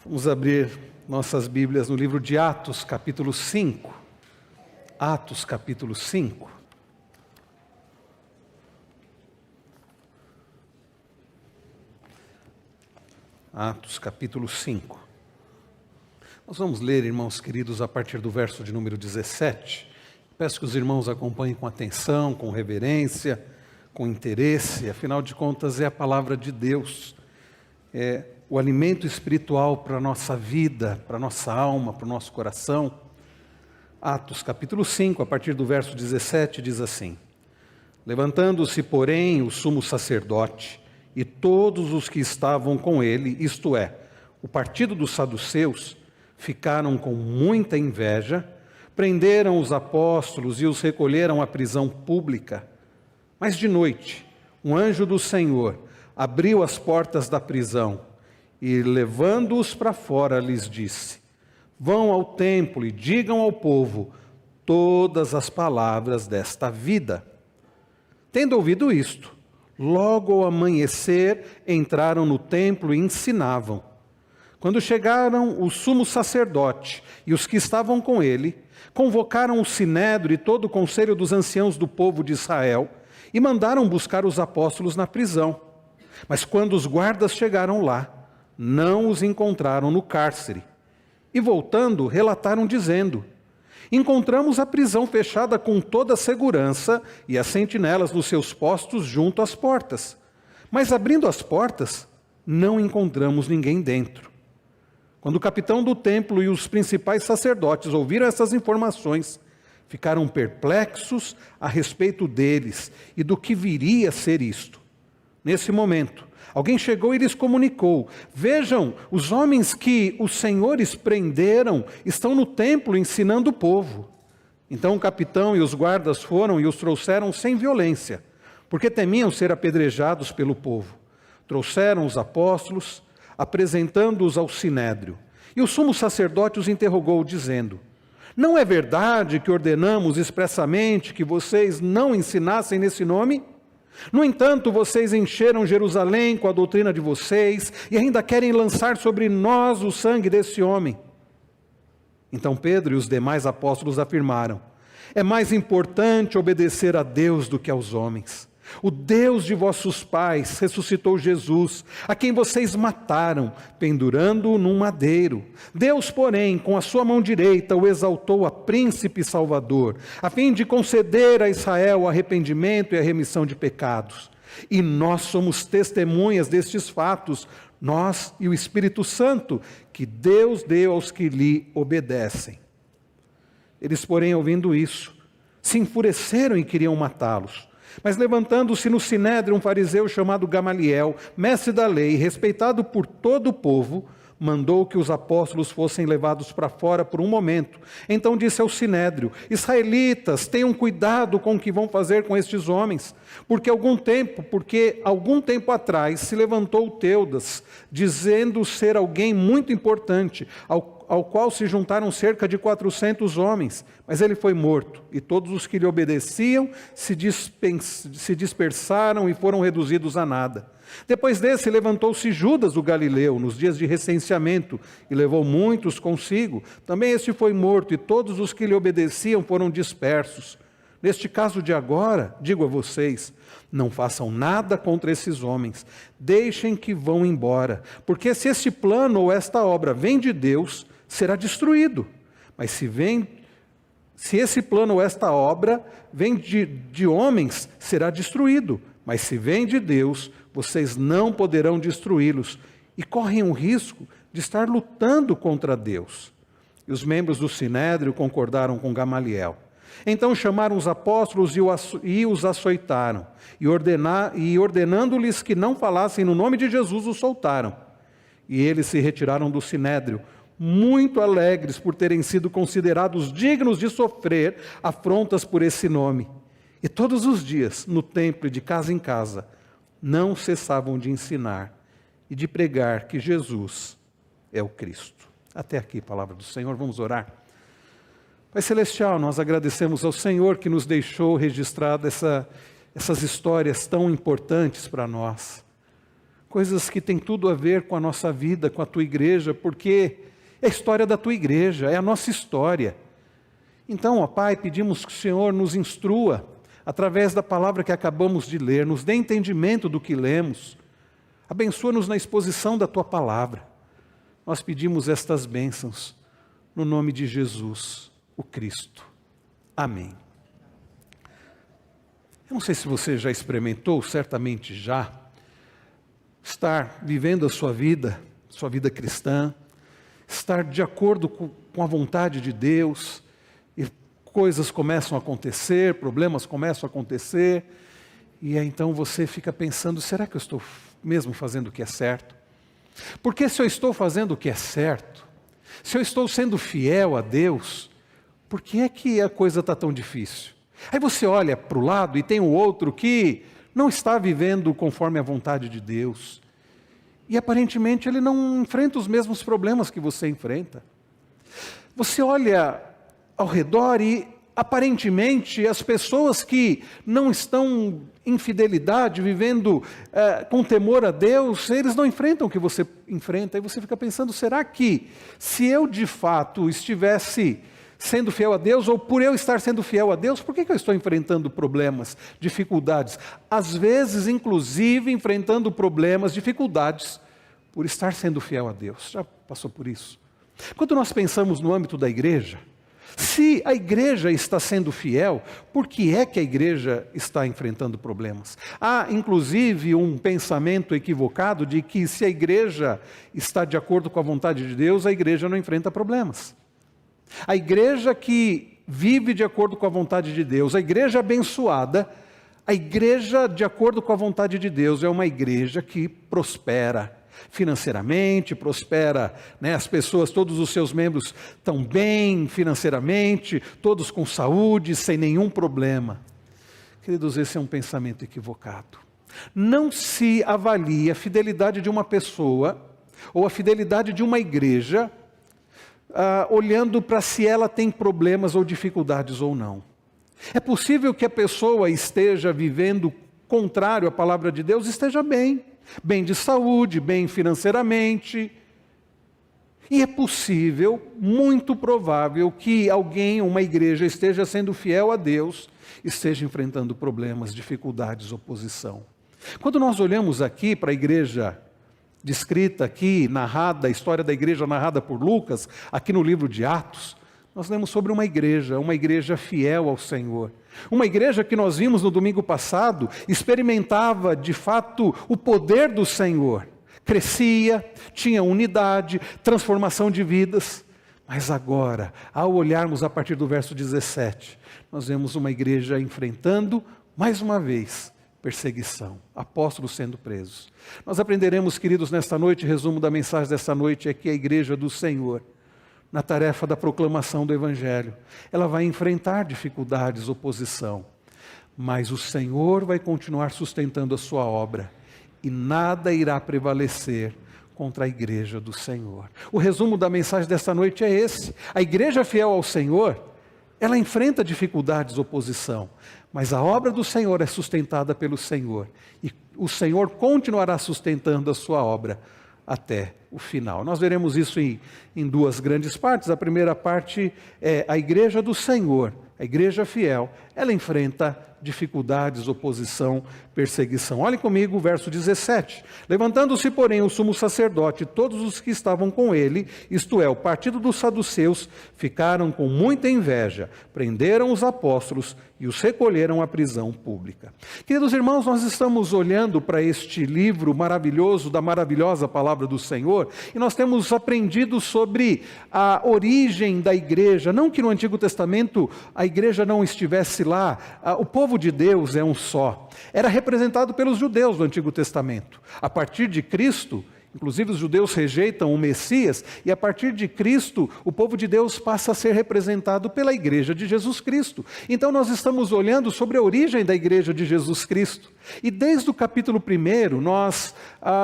Vamos abrir nossas Bíblias no livro de Atos, capítulo 5. Atos, capítulo 5. Atos, capítulo 5. Nós vamos ler, irmãos queridos, a partir do verso de número 17. Peço que os irmãos acompanhem com atenção, com reverência, com interesse. Afinal de contas, é a palavra de Deus. É o alimento espiritual para a nossa vida, para a nossa alma, para o nosso coração. Atos capítulo 5, a partir do verso 17, diz assim: Levantando-se, porém, o sumo sacerdote e todos os que estavam com ele, isto é, o partido dos saduceus, ficaram com muita inveja, prenderam os apóstolos e os recolheram à prisão pública. Mas de noite, um anjo do Senhor abriu as portas da prisão e, levando-os para fora, lhes disse: Vão ao templo e digam ao povo todas as palavras desta vida. Tendo ouvido isto, logo ao amanhecer entraram no templo e ensinavam. Quando chegaram o sumo sacerdote e os que estavam com ele, convocaram o sinédrio e todo o conselho dos anciãos do povo de Israel e mandaram buscar os apóstolos na prisão. Mas quando os guardas chegaram lá, não os encontraram no cárcere. E voltando, relataram dizendo: Encontramos a prisão fechada com toda a segurança e as sentinelas nos seus postos junto às portas. Mas abrindo as portas, não encontramos ninguém dentro. Quando o capitão do templo e os principais sacerdotes ouviram essas informações, ficaram perplexos a respeito deles e do que viria a ser isto. Nesse momento, alguém chegou e lhes comunicou: Vejam, os homens que os senhores prenderam estão no templo ensinando o povo. Então o capitão e os guardas foram e os trouxeram sem violência, porque temiam ser apedrejados pelo povo. Trouxeram os apóstolos, apresentando-os ao sinédrio. E o sumo sacerdote os interrogou, dizendo: Não é verdade que ordenamos expressamente que vocês não ensinassem nesse nome? No entanto, vocês encheram Jerusalém com a doutrina de vocês e ainda querem lançar sobre nós o sangue desse homem. Então Pedro e os demais apóstolos afirmaram: É mais importante obedecer a Deus do que aos homens. O Deus de vossos pais ressuscitou Jesus, a quem vocês mataram, pendurando-o num madeiro. Deus, porém, com a sua mão direita, o exaltou a príncipe salvador, a fim de conceder a Israel o arrependimento e a remissão de pecados. E nós somos testemunhas destes fatos, nós e o Espírito Santo, que Deus deu aos que lhe obedecem. Eles, porém, ouvindo isso, se enfureceram e queriam matá-los. Mas levantando-se no sinédrio um fariseu chamado Gamaliel, mestre da lei, respeitado por todo o povo, mandou que os apóstolos fossem levados para fora por um momento. Então disse ao sinédrio: Israelitas, tenham cuidado com o que vão fazer com estes homens, porque algum tempo atrás se levantou Teudas, dizendo ser alguém muito importante, ao qual se juntaram cerca de 400 homens, mas ele foi morto, e todos os que lhe obedeciam se dispersaram e foram reduzidos a nada. Depois desse, levantou-se Judas o Galileu, nos dias de recenseamento, e levou muitos consigo. Também este foi morto, e todos os que lhe obedeciam foram dispersos. Neste caso de agora, digo a vocês, não façam nada contra esses homens, deixem que vão embora, porque se este plano ou esta obra vem de Deus, será destruído. Mas se esse plano ou esta obra vem de homens, será destruído. Mas se vem de Deus, vocês não poderão destruí-los e correm o risco de estar lutando contra Deus. E os membros do sinédrio concordaram com Gamaliel. Então chamaram os apóstolos e os açoitaram, e ordenando-lhes que não falassem no nome de Jesus, os soltaram. E eles se retiraram do sinédrio, muito alegres por terem sido considerados dignos de sofrer afrontas por esse nome. E todos os dias, no templo e de casa em casa, não cessavam de ensinar e de pregar que Jesus é o Cristo. Até aqui, palavra do Senhor. Vamos orar. Pai Celestial, nós agradecemos ao Senhor que nos deixou registrada essas histórias tão importantes para nós. coisas que têm tudo a ver com a nossa vida, com a tua igreja, porque é a história da tua igreja, é a nossa história. Então, ó Pai, pedimos que o Senhor nos instrua, através da palavra que acabamos de ler, nos dê entendimento do que lemos, abençoa-nos na exposição da tua palavra. Nós pedimos estas bênçãos, no nome de Jesus, o Cristo. Amém. Eu não sei se você já experimentou, certamente já, estar vivendo a sua vida cristã, estar de acordo com a vontade de Deus, e coisas começam a acontecer, problemas começam a acontecer, e aí então você fica pensando, será que eu estou mesmo fazendo o que é certo? Porque se eu estou fazendo o que é certo, se eu estou sendo fiel a Deus, por que é que a coisa está tão difícil? Aí você olha para o lado e tem o outro que não está vivendo conforme a vontade de Deus. E aparentemente ele não enfrenta os mesmos problemas que você enfrenta. Você olha ao redor e aparentemente as pessoas que não estão em fidelidade, vivendo com temor a Deus, eles não enfrentam o que você enfrenta. E você fica pensando, será que se eu de fato estivesse sendo fiel a Deus, ou por eu estar sendo fiel a Deus, por que eu estou enfrentando problemas, dificuldades? Às vezes, inclusive, enfrentando problemas, dificuldades, por estar sendo fiel a Deus. Já passou por isso? Quando nós pensamos no âmbito da igreja, se a igreja está sendo fiel, por que é que a igreja está enfrentando problemas? Há, inclusive, um pensamento equivocado de que se a igreja está de acordo com a vontade de Deus, a igreja não enfrenta problemas. A igreja que vive de acordo com a vontade de Deus, a igreja abençoada, a igreja de acordo com a vontade de Deus é uma igreja que prospera financeiramente, prospera, as pessoas, todos os seus membros estão bem financeiramente, todos com saúde, sem nenhum problema. Queridos, esse é um pensamento equivocado. Não se avalia a fidelidade de uma pessoa ou a fidelidade de uma igreja olhando para se ela tem problemas ou dificuldades ou não. É possível que a pessoa esteja vivendo contrário à palavra de Deus, esteja bem de saúde, bem financeiramente. E é possível, muito provável, que alguém, uma igreja, esteja sendo fiel a Deus, esteja enfrentando problemas, dificuldades, oposição. Quando nós olhamos aqui para a igreja descrita aqui, narrada, a história da igreja narrada por Lucas, aqui no livro de Atos, nós lemos sobre uma igreja fiel ao Senhor. Uma igreja que nós vimos no domingo passado, experimentava de fato o poder do Senhor. Crescia, tinha unidade, transformação de vidas. Mas agora, ao olharmos a partir do verso 17, nós vemos uma igreja enfrentando, mais uma vez, perseguição, apóstolos sendo presos. Nós aprenderemos, queridos, nesta noite, resumo da mensagem desta noite é que a igreja do Senhor, na tarefa da proclamação do Evangelho, ela vai enfrentar dificuldades, oposição, mas o Senhor vai continuar sustentando a sua obra e nada irá prevalecer contra a igreja do Senhor. O resumo da mensagem desta noite é esse: a igreja fiel ao Senhor, ela enfrenta dificuldades, oposição, mas a obra do Senhor é sustentada pelo Senhor, e o Senhor continuará sustentando a sua obra até o final. Nós veremos isso em duas grandes partes. A primeira parte é a igreja do Senhor, a igreja fiel, ela enfrenta dificuldades, oposição, perseguição. Olhem comigo o verso 17. Levantando-se, porém, o sumo sacerdote e todos os que estavam com ele, isto é, o partido dos saduceus, ficaram com muita inveja, prenderam os apóstolos e os recolheram à prisão pública. Queridos irmãos, nós estamos olhando para este livro maravilhoso, da maravilhosa palavra do Senhor, e nós temos aprendido sobre a origem da igreja. Não que no Antigo Testamento a igreja não estivesse lá, o povo de Deus é um só. Era representado pelos judeus do Antigo Testamento. A partir de Cristo, inclusive os judeus rejeitam o Messias, e a partir de Cristo, o povo de Deus passa a ser representado pela igreja de Jesus Cristo. Então nós estamos olhando sobre a origem da igreja de Jesus Cristo. E desde o capítulo 1, nós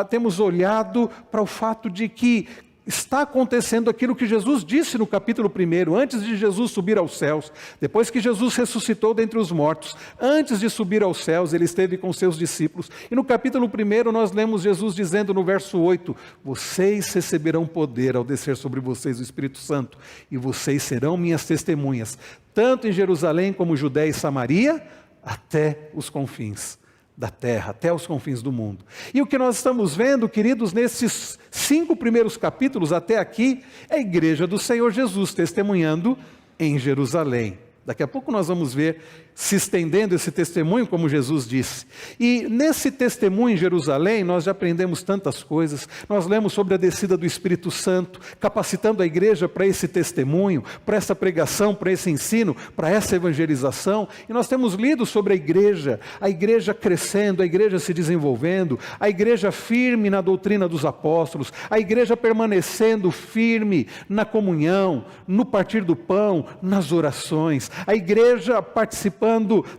temos olhado para o fato de que está acontecendo aquilo que Jesus disse no capítulo 1, antes de Jesus subir aos céus, depois que Jesus ressuscitou dentre os mortos, antes de subir aos céus, ele esteve com seus discípulos. E no capítulo 1 nós lemos Jesus dizendo no verso 8, vocês receberão poder ao descer sobre vocês o Espírito Santo, e vocês serão minhas testemunhas, tanto em Jerusalém como Judéia e Samaria, até os confins da terra, até os confins do mundo. E o que nós estamos vendo, queridos, nesses 5 primeiros capítulos até aqui, é a igreja do Senhor Jesus testemunhando em Jerusalém. Daqui a pouco nós vamos ver se estendendo esse testemunho, como Jesus disse. E nesse testemunho em Jerusalém, nós já aprendemos tantas coisas. Nós lemos sobre a descida do Espírito Santo, capacitando a igreja para esse testemunho, para essa pregação, para esse ensino, para essa evangelização. E nós temos lido sobre a igreja crescendo, a igreja se desenvolvendo, a igreja firme na doutrina dos apóstolos, a igreja permanecendo firme na comunhão, no partir do pão, nas orações, a igreja participando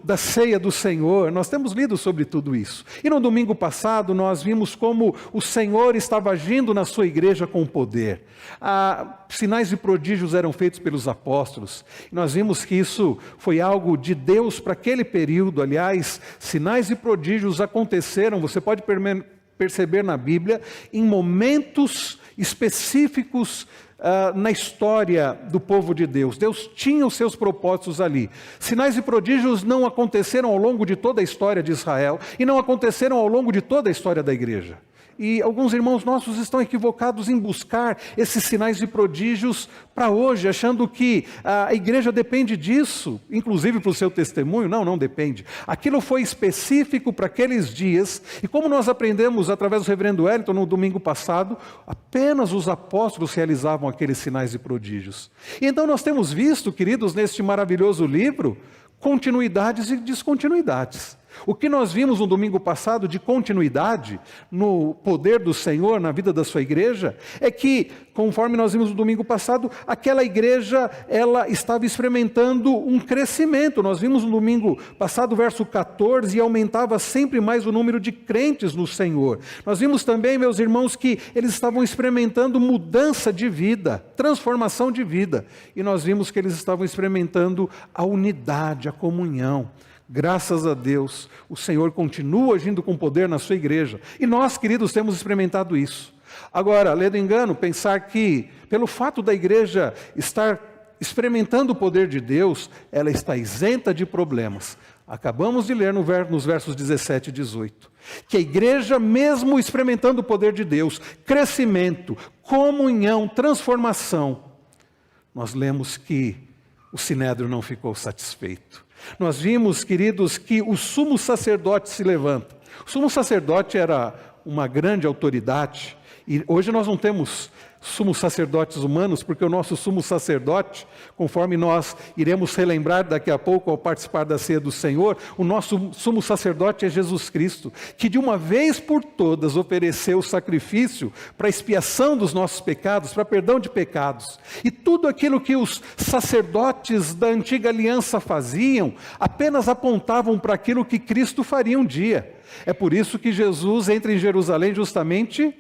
da ceia do Senhor. Nós temos lido sobre tudo isso. E no domingo passado nós vimos como o Senhor estava agindo na sua igreja com poder. Sinais e prodígios eram feitos pelos apóstolos. E nós vimos que isso foi algo de Deus para aquele período. Aliás, sinais e prodígios aconteceram, você pode perceber na Bíblia, em momentos específicos na história do povo de Deus. Deus tinha os seus propósitos ali. Sinais e prodígios não aconteceram ao longo de toda a história de Israel e não aconteceram ao longo de toda a história da igreja. E alguns irmãos nossos estão equivocados em buscar esses sinais e prodígios para hoje, achando que a igreja depende disso, inclusive para o seu testemunho. Não depende. Aquilo foi específico para aqueles dias, e como nós aprendemos através do reverendo Wellington no domingo passado, apenas os apóstolos realizavam aqueles sinais e prodígios. E então nós temos visto, queridos, neste maravilhoso livro, continuidades e descontinuidades. O que nós vimos no domingo passado de continuidade no poder do Senhor na vida da sua igreja, é que, conforme nós vimos no domingo passado, aquela igreja, ela estava experimentando um crescimento. Nós vimos no domingo passado o verso 14, e aumentava sempre mais o número de crentes no Senhor. Nós vimos também, meus irmãos, que eles estavam experimentando mudança de vida, transformação de vida. E nós vimos que eles estavam experimentando a unidade, a comunhão. Graças a Deus, o Senhor continua agindo com poder na sua igreja. E nós, queridos, temos experimentado isso. Agora, ledo engano, pensar que, pelo fato da igreja estar experimentando o poder de Deus, ela está isenta de problemas. Acabamos de ler nos versos 17 e 18. Que a igreja, mesmo experimentando o poder de Deus, crescimento, comunhão, transformação, nós lemos que o Sinédrio não ficou satisfeito. Nós vimos, queridos, que o sumo sacerdote se levanta. O sumo sacerdote era uma grande autoridade, e hoje nós não temos sumos sacerdotes humanos, porque o nosso sumo sacerdote, conforme nós iremos relembrar daqui a pouco ao participar da ceia do Senhor, o nosso sumo sacerdote é Jesus Cristo, que de uma vez por todas ofereceu o sacrifício para a expiação dos nossos pecados, para perdão de pecados. E tudo aquilo que os sacerdotes da antiga aliança faziam, apenas apontavam para aquilo que Cristo faria um dia. É por isso que Jesus entra em Jerusalém justamente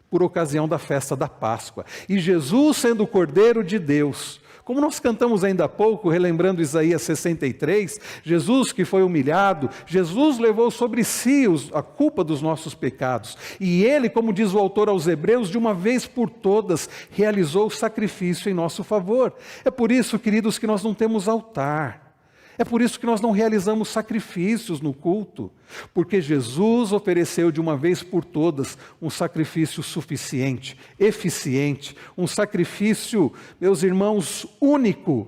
por ocasião da festa da Páscoa. E Jesus, sendo o Cordeiro de Deus, como nós cantamos ainda há pouco, relembrando Isaías 63, Jesus que foi humilhado, Jesus levou sobre si a culpa dos nossos pecados. E Ele, como diz o autor aos Hebreus, de uma vez por todas, realizou o sacrifício em nosso favor. É por isso, queridos, que nós não temos altar. É por isso que nós não realizamos sacrifícios no culto, porque Jesus ofereceu de uma vez por todas um sacrifício suficiente, eficiente, um sacrifício, meus irmãos, único,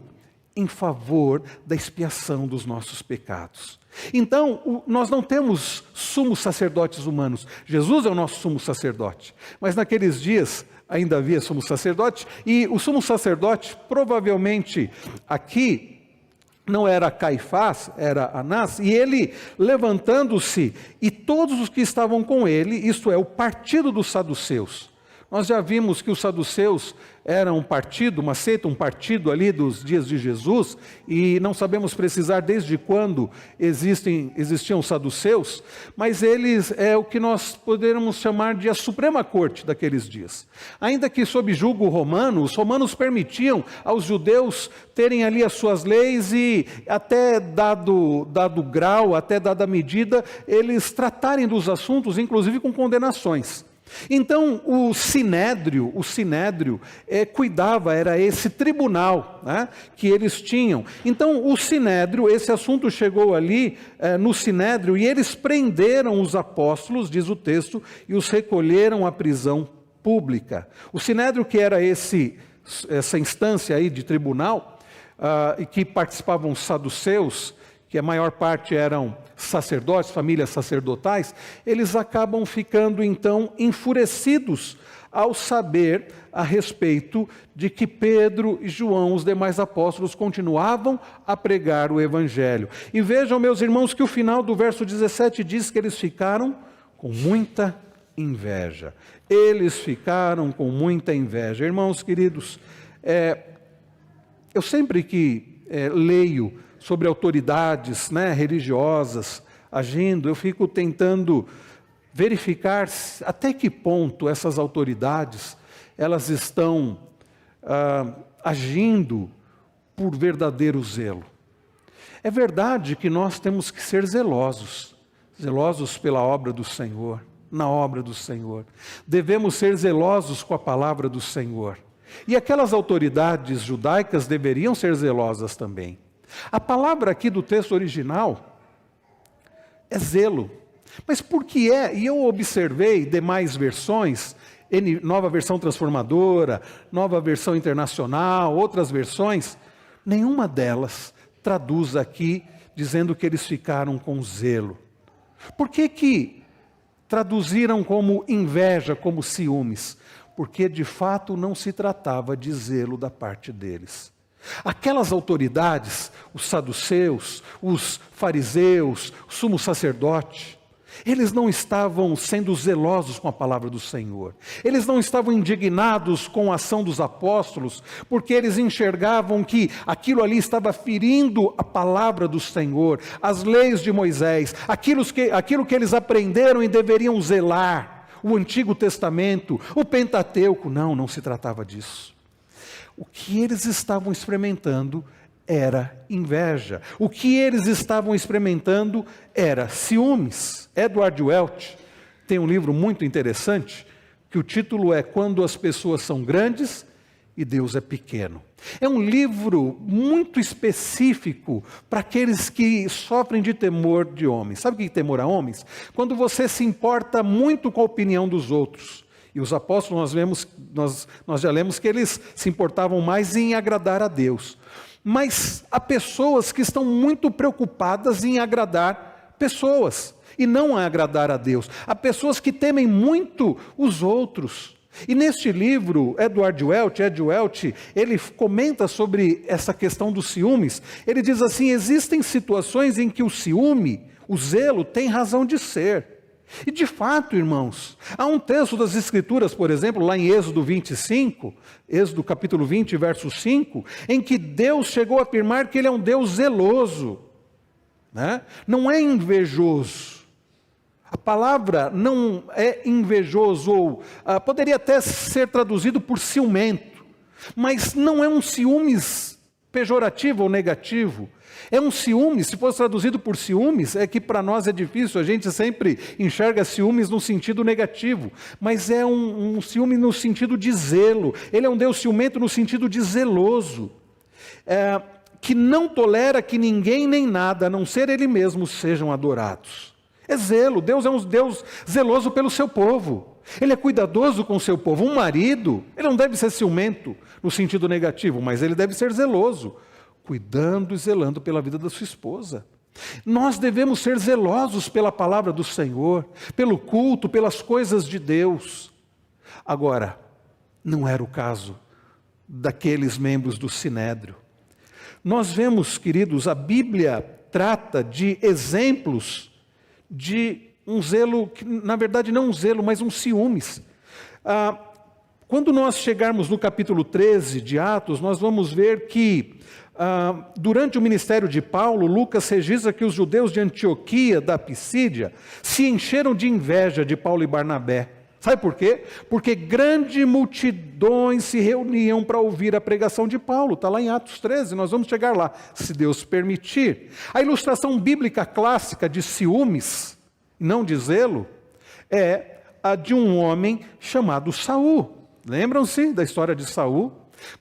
em favor da expiação dos nossos pecados. Então, nós não temos sumos sacerdotes humanos. Jesus é o nosso sumo sacerdote, mas naqueles dias ainda havia sumo sacerdote, e o sumo sacerdote, provavelmente aqui, não era Caifás, era Anás, e ele, levantando-se, e todos os que estavam com ele, isto é, o partido dos saduceus. Nós já vimos que os saduceus eram um partido, uma seita, um partido ali dos dias de Jesus, e não sabemos precisar desde quando existiam os saduceus, mas eles é o que nós poderíamos chamar de a Suprema Corte daqueles dias. Ainda que sob julgo romano, os romanos permitiam aos judeus terem ali as suas leis e até dado grau, até dada medida, eles tratarem dos assuntos, inclusive com condenações. Então o Sinédrio cuidava, era esse tribunal, né, que eles tinham. Então o Sinédrio, esse assunto chegou ali no Sinédrio e eles prenderam os apóstolos, diz o texto, e os recolheram à prisão pública. O Sinédrio, que era essa instância aí de tribunal, e que participavam os saduceus, que a maior parte eram sacerdotes, famílias sacerdotais, eles acabam ficando então enfurecidos ao saber a respeito de que Pedro e João, os demais apóstolos, continuavam a pregar o evangelho. E vejam, meus irmãos, que o final do verso 17 diz que eles ficaram com muita inveja. Eles ficaram com muita inveja. Irmãos queridos, eu sempre que leio sobre autoridades, né, religiosas agindo, eu fico tentando verificar até que ponto essas autoridades elas estão agindo por verdadeiro zelo. É verdade que nós temos que ser zelosos pela obra do Senhor, na obra do Senhor. Devemos ser zelosos com a palavra do Senhor. E aquelas autoridades judaicas deveriam ser zelosas também. A palavra aqui do texto original é zelo. Mas por que é? E eu observei demais versões, Nova Versão Transformadora, Nova Versão Internacional, outras versões, nenhuma delas traduz aqui dizendo que eles ficaram com zelo. Por que traduziram como inveja, como ciúmes? Porque de fato não se tratava de zelo da parte deles. Aquelas autoridades, os saduceus, os fariseus, o sumo sacerdote, eles não estavam sendo zelosos com a palavra do Senhor. Eles não estavam indignados com a ação dos apóstolos, porque eles enxergavam que aquilo ali estava ferindo a palavra do Senhor, as leis de Moisés, aquilo que eles aprenderam e deveriam zelar, o Antigo Testamento, o Pentateuco. Não se tratava disso. O que eles estavam experimentando era inveja. O que eles estavam experimentando era ciúmes. Edward Welch tem um livro muito interessante, que o título é Quando as Pessoas São Grandes e Deus é Pequeno. É um livro muito específico para aqueles que sofrem de temor de homens. Sabe o que é temor a homens? Quando você se importa muito com a opinião dos outros. E os apóstolos, nós já lemos que eles se importavam mais em agradar a Deus. Mas há pessoas que estão muito preocupadas em agradar pessoas e não a agradar a Deus. Há pessoas que temem muito os outros. E neste livro, Ed Welch, ele comenta sobre essa questão dos ciúmes. Ele diz assim: existem situações em que o ciúme, o zelo, tem razão de ser. E de fato, irmãos, há um texto das Escrituras, por exemplo, lá em Êxodo 25, Êxodo capítulo 20, verso 5, em que Deus chegou a afirmar que Ele é um Deus zeloso, né? Não é invejoso. A palavra não é invejoso, ou poderia até ser traduzido por ciumento, mas não é um ciúmes pejorativo ou negativo. É um ciúmes, se fosse traduzido por ciúmes, é que para nós é difícil, a gente sempre enxerga ciúmes no sentido negativo, mas é um ciúme no sentido de zelo. Ele é um Deus ciumento no sentido de zeloso, que não tolera que ninguém nem nada, a não ser Ele mesmo, sejam adorados. É zelo. Deus é um Deus zeloso pelo seu povo. Ele é cuidadoso com o seu povo. Um marido, ele não deve ser ciumento no sentido negativo, mas ele deve ser zeloso, cuidando e zelando pela vida da sua esposa. Nós devemos ser zelosos pela palavra do Senhor, pelo culto, pelas coisas de Deus. Agora, não era o caso daqueles membros do Sinédrio. Nós vemos, queridos, a Bíblia trata de exemplos de um zelo, que na verdade não um zelo, mas um ciúmes. Quando nós chegarmos no capítulo 13 de Atos, nós vamos ver que, durante o ministério de Paulo, Lucas registra que os judeus de Antioquia, da Pisídia, se encheram de inveja de Paulo e Barnabé. Sabe por quê? Porque grandes multidões se reuniam para ouvir a pregação de Paulo. Está lá em Atos 13, nós vamos chegar lá, se Deus permitir. A ilustração bíblica clássica de ciúmes, não de zelo, é a de um homem chamado Saul. Lembram-se da história de Saul?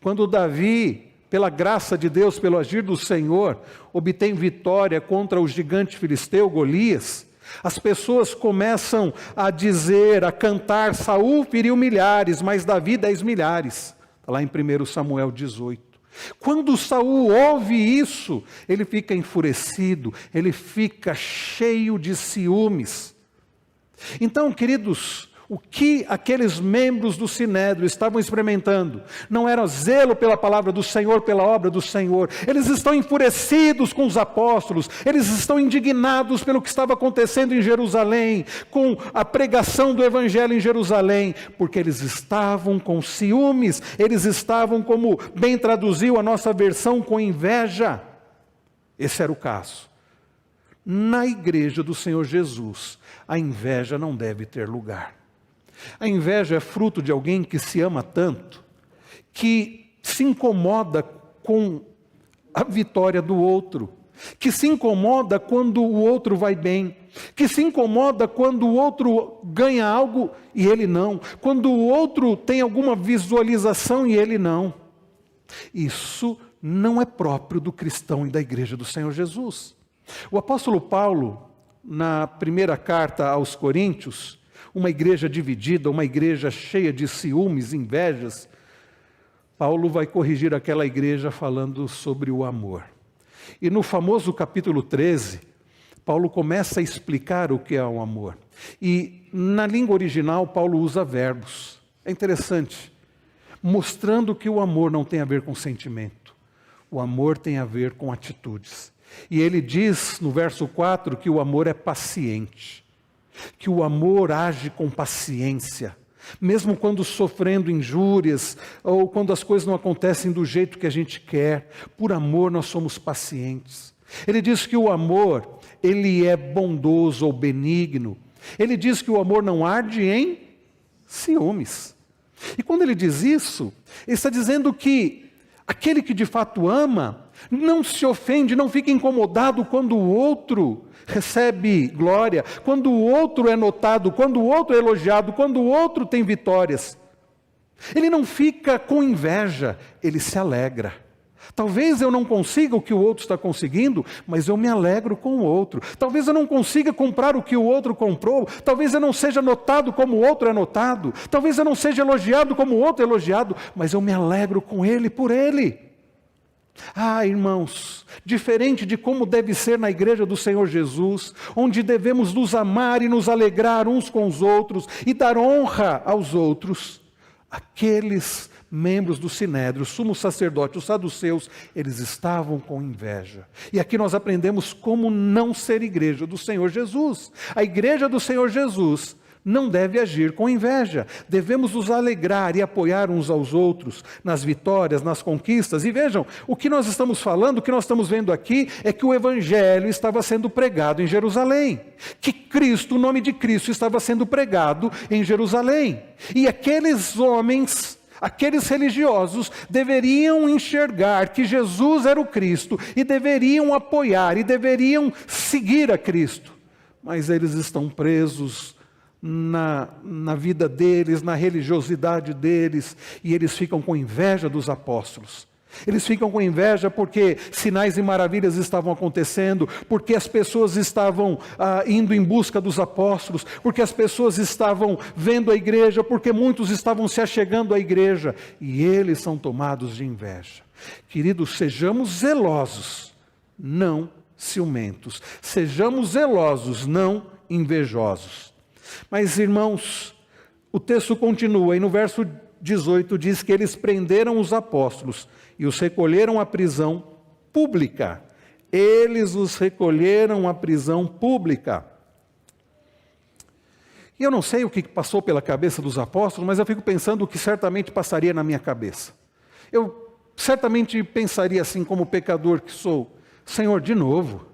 Quando Davi, pela graça de Deus, pelo agir do Senhor, obtém vitória contra o gigante filisteu Golias, as pessoas começam a dizer, a cantar: Saul feriu milhares, mas Davi 10 milhares. Está lá em 1 Samuel 18. Quando Saul ouve isso, ele fica enfurecido, ele fica cheio de ciúmes. Então, queridos, o que aqueles membros do Sinédrio estavam experimentando não era zelo pela palavra do Senhor, pela obra do Senhor. Eles estão enfurecidos com os apóstolos, eles estão indignados pelo que estava acontecendo em Jerusalém, com a pregação do Evangelho em Jerusalém, porque eles estavam com ciúmes, eles estavam, como bem traduziu a nossa versão, com inveja. Esse era o caso. Na igreja do Senhor Jesus, a inveja não deve ter lugar. A inveja é fruto de alguém que se ama tanto, que se incomoda com a vitória do outro, que se incomoda quando o outro vai bem, que se incomoda quando o outro ganha algo e ele não, quando o outro tem alguma visualização e ele não. Isso não é próprio do cristão e da igreja do Senhor Jesus. O apóstolo Paulo, na primeira carta aos Coríntios, uma igreja dividida, uma igreja cheia de ciúmes, invejas, Paulo vai corrigir aquela igreja falando sobre o amor. E no famoso capítulo 13, Paulo começa a explicar o que é o amor. E na língua original, Paulo usa verbos. É interessante, mostrando que o amor não tem a ver com sentimento. O amor tem a ver com atitudes. E ele diz no verso 4 que o amor é paciente, que o amor age com paciência, mesmo quando sofrendo injúrias, ou quando as coisas não acontecem do jeito que a gente quer. Por amor nós somos pacientes. Ele diz que o amor, ele é bondoso ou benigno. Ele diz que o amor não arde em ciúmes. E quando ele diz isso, ele está dizendo que aquele que de fato ama, não se ofende, não fica incomodado quando o outro recebe glória, quando o outro é notado, quando o outro é elogiado, quando o outro tem vitórias. Ele não fica com inveja, ele se alegra. Talvez eu não consiga o que o outro está conseguindo, mas eu me alegro com o outro. Talvez eu não consiga comprar o que o outro comprou, talvez eu não seja notado como o outro é notado, talvez eu não seja elogiado como o outro é elogiado, mas eu me alegro com ele, por ele. Ah, irmãos, diferente de como deve ser na igreja do Senhor Jesus, onde devemos nos amar e nos alegrar uns com os outros e dar honra aos outros, aqueles membros do Sinédrio, o sumo sacerdote, os saduceus, eles estavam com inveja. E aqui nós aprendemos como não ser igreja do Senhor Jesus. A igreja do Senhor Jesus não deve agir com inveja. Devemos nos alegrar e apoiar uns aos outros nas vitórias, nas conquistas. E vejam, o que nós estamos falando, o que nós estamos vendo aqui, é que o Evangelho estava sendo pregado em Jerusalém. Que Cristo, o nome de Cristo, estava sendo pregado em Jerusalém. E aqueles homens, aqueles religiosos, deveriam enxergar que Jesus era o Cristo e deveriam apoiar e deveriam seguir a Cristo. Mas eles estão presos na vida deles, na religiosidade deles, e eles ficam com inveja dos apóstolos. Eles ficam com inveja porque sinais e maravilhas estavam acontecendo, porque as pessoas estavam indo em busca dos apóstolos, porque as pessoas estavam vendo a igreja, porque muitos estavam se achegando à igreja, e eles são tomados de inveja. Queridos, sejamos zelosos, não ciumentos. Sejamos zelosos, não invejosos. Mas, irmãos, o texto continua, e no verso 18 diz que eles prenderam os apóstolos e os recolheram à prisão pública. Eles os recolheram à prisão pública. E eu não sei o que passou pela cabeça dos apóstolos, mas eu fico pensando o que certamente passaria na minha cabeça. Eu certamente pensaria assim, como pecador que sou: Senhor, de novo?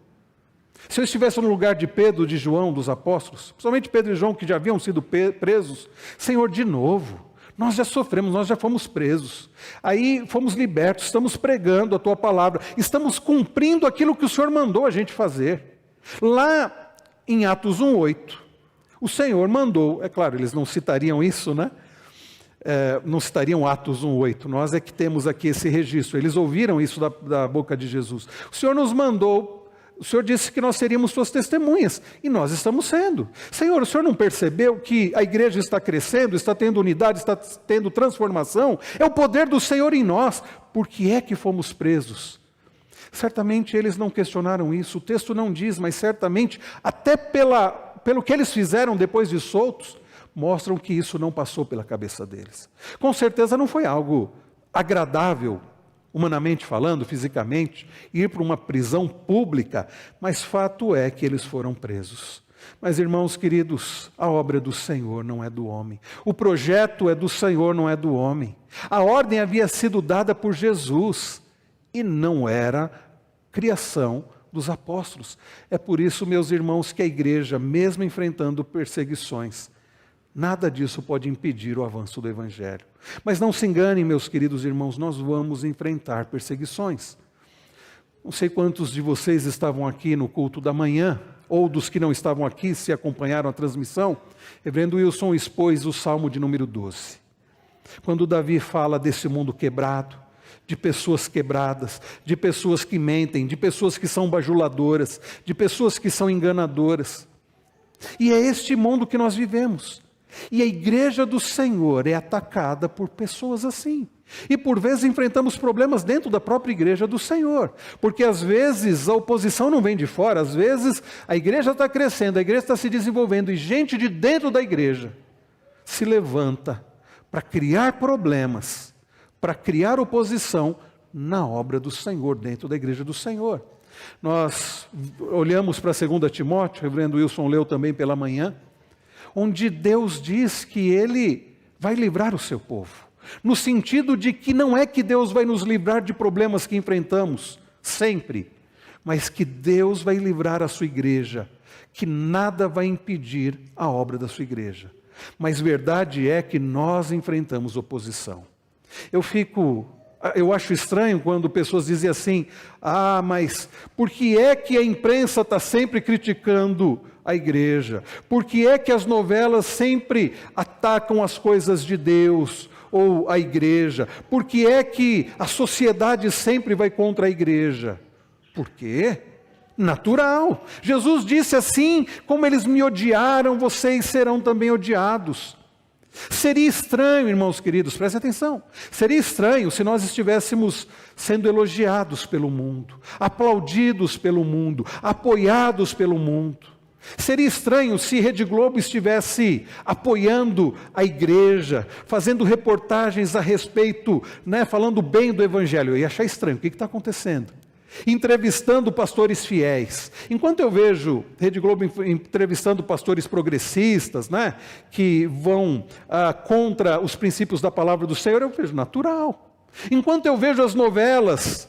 Se eu estivesse no lugar de Pedro, de João, dos apóstolos, principalmente Pedro e João, que já haviam sido presos: Senhor, de novo? Nós já sofremos, nós já fomos presos. Aí fomos libertos, estamos pregando a Tua palavra, estamos cumprindo aquilo que o Senhor mandou a gente fazer. Lá em Atos 1:8, o Senhor mandou, é claro, eles não citariam isso, né? Não citariam Atos 1:8, nós é que temos aqui esse registro, eles ouviram isso da boca de Jesus. O Senhor nos mandou, o Senhor disse que nós seríamos Suas testemunhas, e nós estamos sendo. Senhor, o Senhor não percebeu que a igreja está crescendo, está tendo unidade, está tendo transformação? É o poder do Senhor em nós. Por que é que fomos presos? Certamente eles não questionaram isso, o texto não diz, mas certamente, até pelo que eles fizeram depois de soltos, mostram que isso não passou pela cabeça deles. Com certeza não foi algo agradável, humanamente falando, fisicamente, ir para uma prisão pública, mas fato é que eles foram presos. Mas, irmãos queridos, a obra é do Senhor, não é do homem. O projeto é do Senhor, não é do homem. A ordem havia sido dada por Jesus e não era criação dos apóstolos. É por isso, meus irmãos, que a igreja, mesmo enfrentando perseguições, nada disso pode impedir o avanço do Evangelho. Mas não se enganem, meus queridos irmãos, nós vamos enfrentar perseguições. Não sei quantos de vocês estavam aqui no culto da manhã, ou dos que não estavam aqui, se acompanharam a transmissão. Reverendo Wilson expôs o Salmo de número 12. Quando Davi fala desse mundo quebrado, de pessoas quebradas, de pessoas que mentem, de pessoas que são bajuladoras, de pessoas que são enganadoras. E é este mundo que nós vivemos. E a igreja do Senhor é atacada por pessoas assim. E por vezes enfrentamos problemas dentro da própria igreja do Senhor. Porque às vezes a oposição não vem de fora, às vezes a igreja está crescendo, a igreja está se desenvolvendo, e gente de dentro da igreja se levanta para criar problemas, para criar oposição na obra do Senhor, dentro da igreja do Senhor. Nós olhamos para 2 Timóteo, o reverendo Wilson leu também pela manhã, onde Deus diz que Ele vai livrar o seu povo, no sentido de que não é que Deus vai nos livrar de problemas que enfrentamos, sempre, mas que Deus vai livrar a sua igreja, que nada vai impedir a obra da sua igreja. Mas verdade é que nós enfrentamos oposição. Eu acho estranho quando pessoas dizem assim: mas por que é que a imprensa está sempre criticando a igreja? Por que é que as novelas sempre atacam as coisas de Deus ou a igreja? Por que é que a sociedade sempre vai contra a igreja? Por quê? Natural. Jesus disse assim: como eles me odiaram, vocês serão também odiados. Seria estranho, irmãos queridos, prestem atenção, seria estranho se nós estivéssemos sendo elogiados pelo mundo, aplaudidos pelo mundo, apoiados pelo mundo. Seria estranho se Rede Globo estivesse apoiando a igreja, fazendo reportagens a respeito, falando bem do Evangelho. Eu ia achar estranho, o que está acontecendo? Entrevistando pastores fiéis. Enquanto eu vejo Rede Globo entrevistando pastores progressistas, que vão contra os princípios da palavra do Senhor, eu vejo natural. Enquanto eu vejo as novelas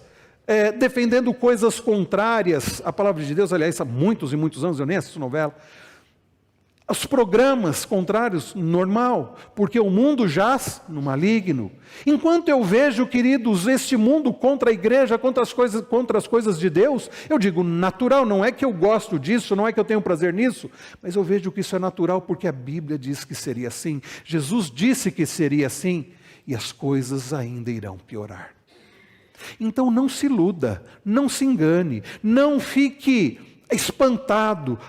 defendendo coisas contrárias à palavra de Deus, aliás, há muitos e muitos anos eu nem assisto novela, os programas contrários, normal, porque o mundo jaz no maligno. Enquanto eu vejo, queridos, este mundo contra a igreja, contra as coisas de Deus, eu digo natural, não é que eu gosto disso, não é que eu tenho prazer nisso, mas eu vejo que isso é natural porque a Bíblia diz que seria assim, Jesus disse que seria assim, e as coisas ainda irão piorar. Então não se iluda, não se engane, não fique espantado.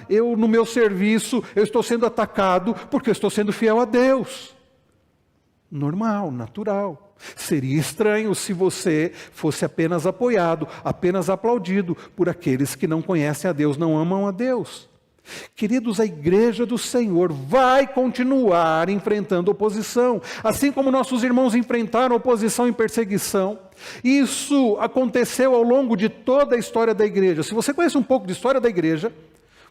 Eu no meu serviço, eu estou sendo atacado porque eu estou sendo fiel a Deus. Normal, natural. Seria estranho se você fosse apenas apoiado, apenas aplaudido por aqueles que não conhecem a Deus, não amam a Deus. Queridos, a igreja do Senhor vai continuar enfrentando oposição, assim como nossos irmãos enfrentaram oposição e perseguição. Isso aconteceu ao longo de toda a história da igreja. Se você conhece um pouco de história da igreja,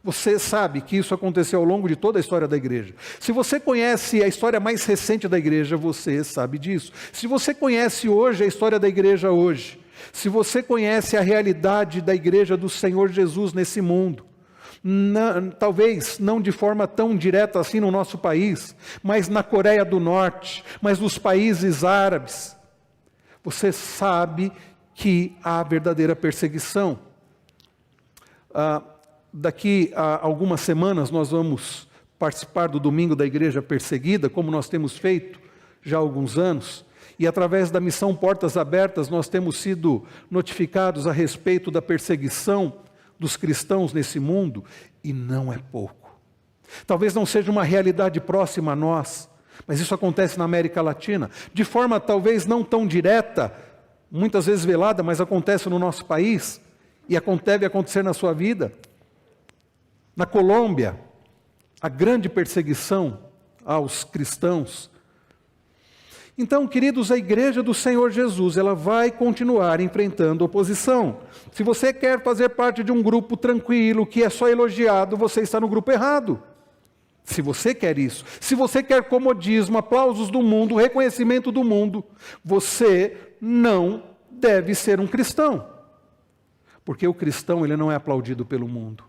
Você sabe que isso aconteceu ao longo de toda a história da igreja. Se você conhece a história mais recente da igreja, você sabe disso. Se você conhece hoje a história da igreja hoje, se você conhece a realidade da igreja do Senhor Jesus nesse mundo, talvez não de forma tão direta assim no nosso país, mas na Coreia do Norte, mas nos países árabes, você sabe que há verdadeira perseguição. Daqui a algumas semanas nós vamos participar do Domingo da Igreja Perseguida, como nós temos feito já há alguns anos, e através da missão Portas Abertas nós temos sido notificados a respeito da perseguição dos cristãos nesse mundo, e não é pouco. Talvez não seja uma realidade próxima a nós, mas isso acontece na América Latina, de forma talvez não tão direta, muitas vezes velada, mas acontece no nosso país, e deve acontecer na sua vida. Na Colômbia, a grande perseguição aos cristãos. Então, queridos, a igreja do Senhor Jesus, ela vai continuar enfrentando oposição. Se você quer fazer parte de um grupo tranquilo, que é só elogiado, você está no grupo errado. Se você quer isso, se você quer comodismo, aplausos do mundo, reconhecimento do mundo, você não deve ser um cristão. Porque o cristão, ele não é aplaudido pelo mundo.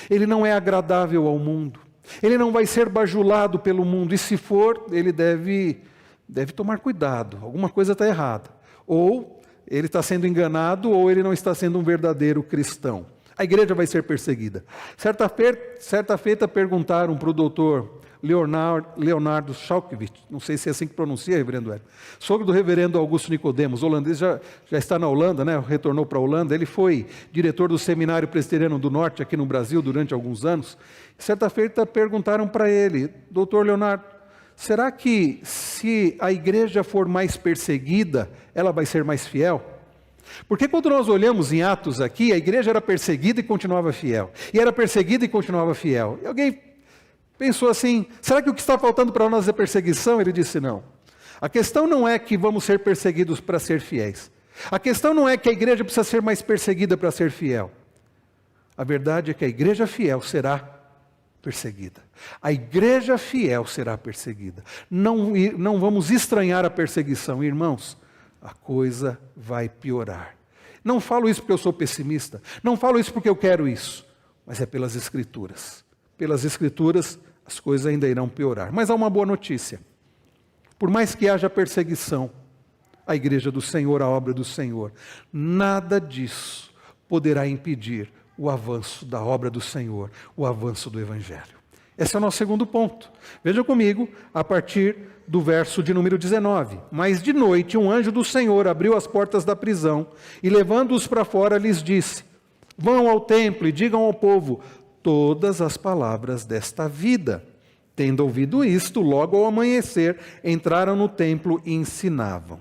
Ele não é agradável ao mundo. Ele não vai ser bajulado pelo mundo. E se for, ele deve tomar cuidado. Alguma coisa está errada. Ou ele está sendo enganado, ou ele não está sendo um verdadeiro cristão. A igreja vai ser perseguida. Certa feita perguntaram para o doutor Leonardo Schalkwitz, não sei se é assim que pronuncia, reverendo Hélio, sogro do reverendo Augusto Nicodemos, holandês, já está na Holanda, né? Retornou para a Holanda. Ele foi diretor do Seminário Presbiteriano do Norte aqui no Brasil durante alguns anos. Certa feita perguntaram para ele: doutor Leonardo, será que se a igreja for mais perseguida, ela vai ser mais fiel? Porque quando nós olhamos em Atos aqui, a igreja era perseguida e continuava fiel. E era perseguida e continuava fiel. E alguém pensou assim: será que o que está faltando para nós é perseguição? Ele disse: não. A questão não é que vamos ser perseguidos para ser fiéis. A questão não é que a igreja precisa ser mais perseguida para ser fiel. A verdade é que a igreja fiel será perseguida. A igreja fiel será perseguida. Não vamos estranhar a perseguição, irmãos. A coisa vai piorar. Não falo isso porque eu sou pessimista. Não falo isso porque eu quero isso. Mas é pelas Escrituras. Pelas Escrituras, as coisas ainda irão piorar. Mas há uma boa notícia. Por mais que haja perseguição, a igreja do Senhor, a obra do Senhor, nada disso poderá impedir o avanço da obra do Senhor, o avanço do Evangelho. Esse é o nosso segundo ponto. Veja comigo, a partir do verso de número 19. Mas de noite um anjo do Senhor abriu as portas da prisão e, levando-os para fora, lhes disse: vão ao templo e digam ao povo todas as palavras desta vida. Tendo ouvido isto, logo ao amanhecer, entraram no templo e ensinavam.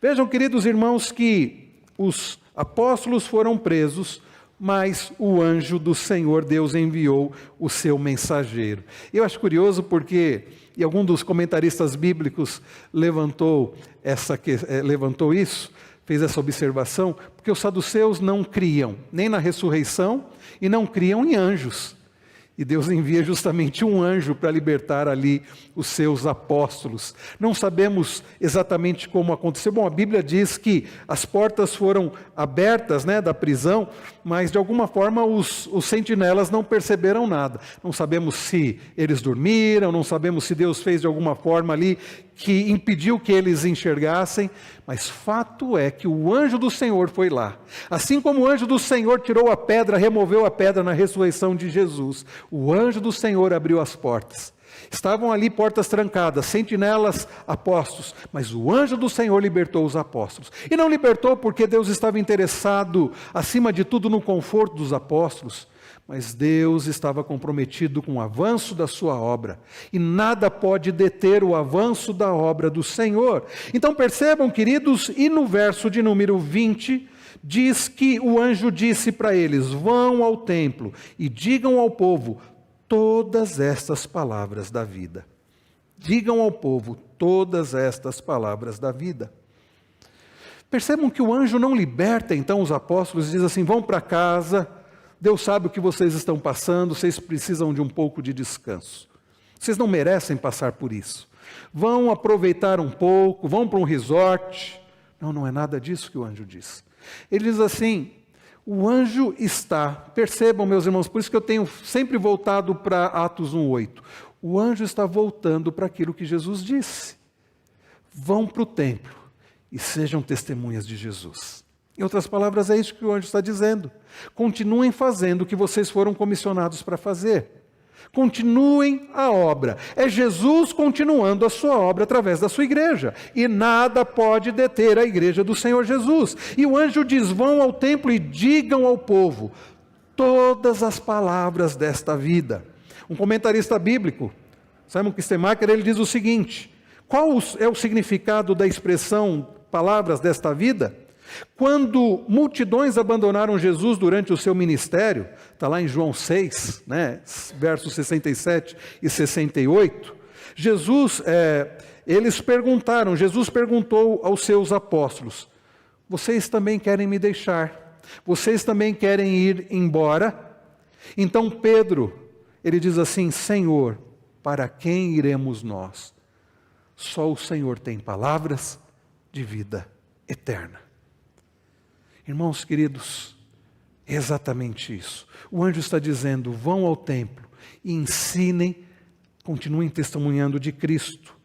Vejam, queridos irmãos, que os apóstolos foram presos, mas o anjo do Senhor, Deus, enviou o seu mensageiro. Eu acho curioso porque, e algum dos comentaristas bíblicos levantou isso, fez essa observação, porque os saduceus não criam nem na ressurreição e não criam em anjos. E Deus envia justamente um anjo para libertar ali os seus apóstolos. Não sabemos exatamente como aconteceu. Bom, a Bíblia diz que as portas foram abertas, né, da prisão, mas de alguma forma os sentinelas não perceberam nada. Não sabemos se eles dormiram, não sabemos se Deus fez de alguma forma ali que impediu que eles enxergassem, mas fato é que o anjo do Senhor foi lá. Assim como o anjo do Senhor tirou a pedra, removeu a pedra na ressurreição de Jesus, o anjo do Senhor abriu as portas. Estavam ali portas trancadas, sentinelas apostos, mas o anjo do Senhor libertou os apóstolos. E não libertou porque Deus estava interessado, acima de tudo, no conforto dos apóstolos, mas Deus estava comprometido com o avanço da sua obra, e nada pode deter o avanço da obra do Senhor. Então percebam, queridos, e no verso de número 20, diz que o anjo disse para eles: vão ao templo e digam ao povo todas estas palavras da vida. Digam ao povo todas estas palavras da vida. Percebam que o anjo não liberta então os apóstolos e diz assim: vão para casa, Deus sabe o que vocês estão passando, vocês precisam de um pouco de descanso. Vocês não merecem passar por isso. Vão aproveitar um pouco, vão para um resort. Não, não é nada disso que o anjo diz. Ele diz assim, o anjo está, percebam meus irmãos, por isso que eu tenho sempre voltado para Atos 1:8. O anjo está voltando para aquilo que Jesus disse. Vão para o templo e sejam testemunhas de Jesus. Em outras palavras, é isso que o anjo está dizendo. Continuem fazendo o que vocês foram comissionados para fazer. Continuem a obra. É Jesus continuando a sua obra através da sua igreja. E nada pode deter a igreja do Senhor Jesus. E o anjo diz, vão ao templo e digam ao povo todas as palavras desta vida. Um comentarista bíblico, Simon Kistemaker, ele diz o seguinte, qual é o significado da expressão palavras desta vida? Quando multidões abandonaram Jesus durante o seu ministério, está lá em João 6, versos 67 e 68, Jesus perguntou aos seus apóstolos, vocês também querem me deixar? Vocês também querem ir embora? Então Pedro, ele diz assim, Senhor, para quem iremos nós? Só o Senhor tem palavras de vida eterna. Irmãos queridos, é exatamente isso. O anjo está dizendo, vão ao templo e ensinem, continuem testemunhando de Cristo.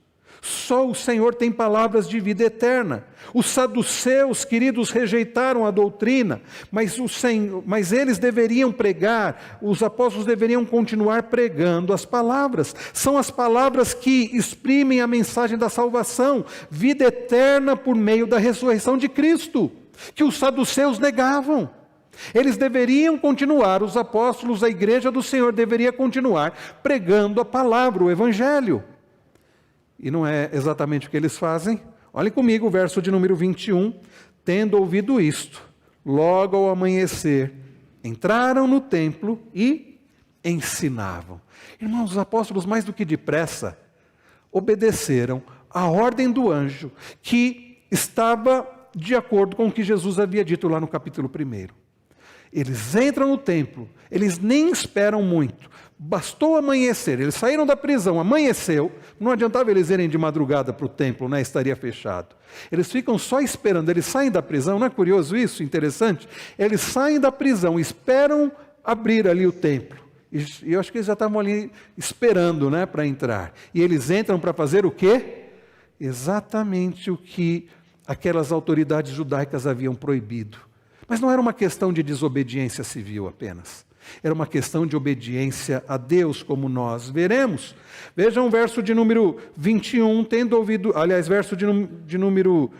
Só o Senhor tem palavras de vida eterna. Os saduceus, queridos, rejeitaram a doutrina, mas eles deveriam pregar, os apóstolos deveriam continuar pregando as palavras. São as palavras que exprimem a mensagem da salvação, vida eterna por meio da ressurreição de Cristo, que os saduceus negavam. Eles deveriam continuar, os apóstolos, a igreja do Senhor deveria continuar pregando a palavra, o evangelho. E não é exatamente o que eles fazem? Olhem comigo o verso de número 21. Tendo ouvido isto, logo ao amanhecer, entraram no templo e ensinavam. Irmãos, os apóstolos mais do que depressa obedeceram à ordem do anjo, que estava de acordo com o que Jesus havia dito lá no capítulo 1. Eles entram no templo, eles nem esperam muito, bastou amanhecer, eles saíram da prisão, amanheceu, não adiantava eles irem de madrugada para o templo, estaria fechado. Eles ficam só esperando, eles saem da prisão, não é curioso isso, interessante? Eles saem da prisão, esperam abrir ali o templo, e eu acho que eles já estavam ali esperando para entrar, e eles entram para fazer o quê? Exatamente o que aquelas autoridades judaicas haviam proibido. Mas não era uma questão de desobediência civil apenas. Era uma questão de obediência a Deus, como nós veremos. Vejam o verso de número 21, verso de número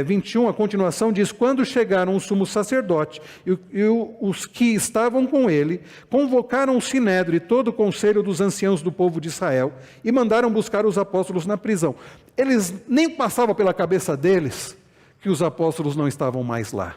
21, a continuação diz, quando chegaram o sumo sacerdote e os que estavam com ele, convocaram o sinédrio e todo o conselho dos anciãos do povo de Israel e mandaram buscar os apóstolos na prisão. Eles nem passavam pela cabeça deles que os apóstolos não estavam mais lá.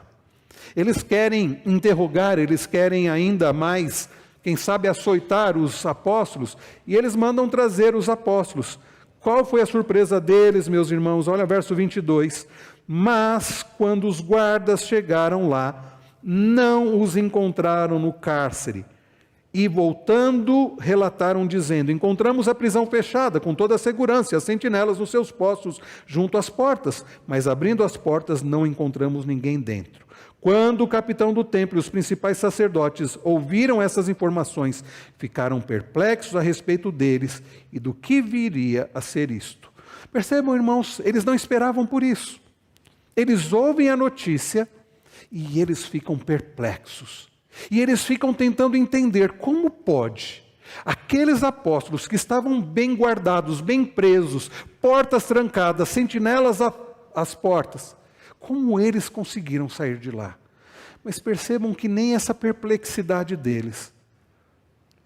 Eles querem interrogar, eles querem ainda mais, quem sabe, açoitar os apóstolos, e eles mandam trazer os apóstolos. Qual foi a surpresa deles, meus irmãos? Olha verso 22. Mas, quando os guardas chegaram lá, não os encontraram no cárcere. E voltando, relataram dizendo, encontramos a prisão fechada, com toda a segurança, e as sentinelas nos seus postos, junto às portas. Mas abrindo as portas, não encontramos ninguém dentro. Quando o capitão do templo e os principais sacerdotes ouviram essas informações, ficaram perplexos a respeito deles e do que viria a ser isto. Percebam, irmãos, eles não esperavam por isso. Eles ouvem a notícia e eles ficam perplexos. E eles ficam tentando entender como pode aqueles apóstolos que estavam bem guardados, bem presos, portas trancadas, sentinelas às portas, como eles conseguiram sair de lá? Mas percebam que nem essa perplexidade deles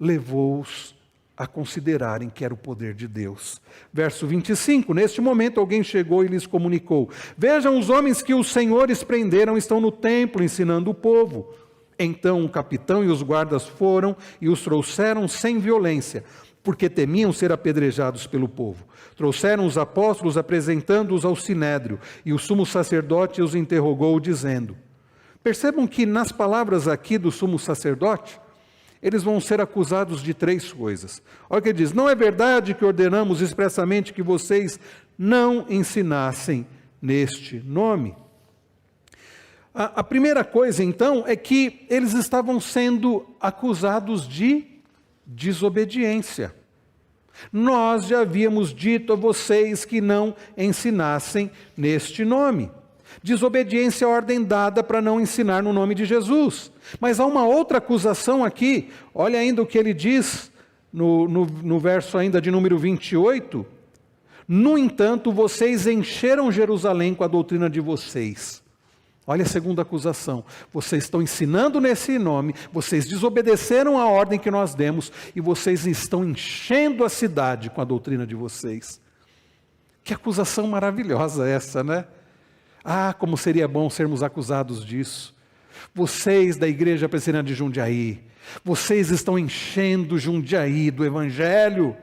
levou-os a considerarem que era o poder de Deus. Verso 25, neste momento alguém chegou e lhes comunicou, vejam, os homens que os senhores prenderam estão no templo ensinando o povo. Então o capitão e os guardas foram e os trouxeram sem violência, porque temiam ser apedrejados pelo povo. Trouxeram os apóstolos, apresentando-os ao sinédrio, e o sumo sacerdote os interrogou, dizendo, Percebam que nas palavras aqui do sumo sacerdote, eles vão ser acusados de 3 coisas. Olha o que ele diz: não é verdade que ordenamos expressamente que vocês não ensinassem neste nome? A primeira coisa, então, é que eles estavam sendo acusados de desobediência. Nós já havíamos dito a vocês que não ensinassem neste nome. Desobediência é a ordem dada para não ensinar no nome de Jesus. Mas há uma outra acusação aqui. Olha ainda o que ele diz no verso ainda de número 28. No entanto, vocês encheram Jerusalém com a doutrina de vocês. Olha a segunda acusação. Vocês estão ensinando nesse nome, vocês desobedeceram a ordem que nós demos e vocês estão enchendo a cidade com a doutrina de vocês. Que acusação maravilhosa essa, né? Ah, como seria bom sermos acusados disso. Vocês da Igreja Presbiteriana de Jundiaí, vocês estão enchendo Jundiaí do Evangelho.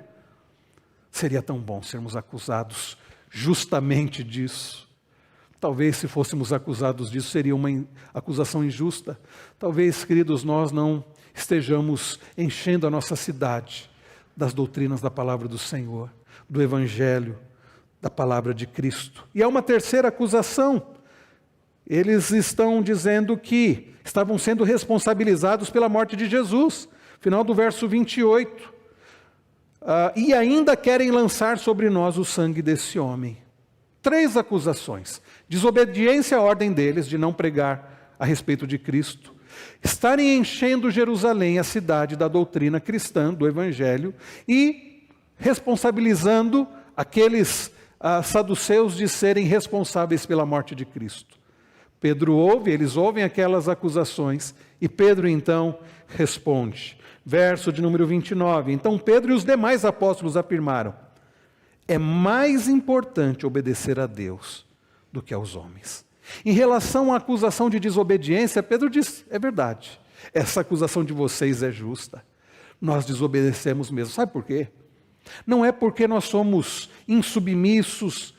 Seria tão bom sermos acusados justamente disso. Talvez se fôssemos acusados disso, seria uma acusação injusta. Talvez, queridos, nós não estejamos enchendo a nossa cidade das doutrinas da palavra do Senhor, do Evangelho, da palavra de Cristo. E há uma terceira acusação. Eles estão dizendo que estavam sendo responsabilizados pela morte de Jesus. Final do verso 28. E ainda querem lançar sobre nós o sangue desse homem. 3 acusações. Desobediência à ordem deles de não pregar a respeito de Cristo. Estarem enchendo Jerusalém, a cidade, da doutrina cristã, do Evangelho, e responsabilizando aqueles saduceus de serem responsáveis pela morte de Cristo. Pedro ouve, eles ouvem aquelas acusações, e Pedro então responde. Verso de número 29. Então Pedro e os demais apóstolos afirmaram: é mais importante obedecer a Deus do que aos homens. Em relação à acusação de desobediência, Pedro diz: é verdade, essa acusação de vocês é justa. Nós desobedecemos mesmo. Sabe por quê? Não é porque nós somos insubmissos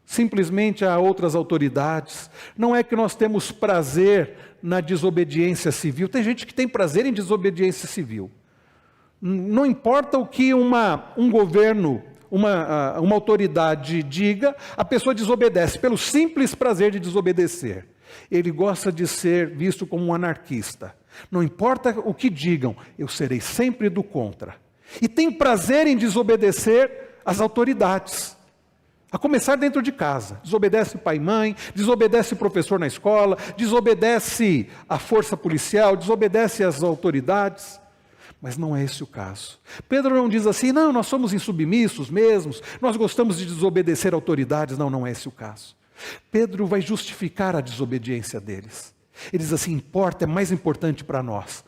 simplesmente a outras autoridades. Não é que nós temos prazer na desobediência civil. Tem gente que tem prazer em desobediência civil. Não importa o que um governo, uma autoridade diga, a pessoa desobedece pelo simples prazer de desobedecer. Ele gosta de ser visto como um anarquista. Não importa o que digam, eu serei sempre do contra. E tem prazer em desobedecer às autoridades. A começar dentro de casa. Desobedece o pai e mãe, desobedece o professor na escola, desobedece a força policial, desobedece às autoridades. Mas não é esse o caso. Pedro não diz assim: não, nós somos insubmissos mesmos, nós gostamos de desobedecer autoridades. Não, não é esse o caso. Pedro vai justificar a desobediência deles. Ele diz assim: é mais importante para nós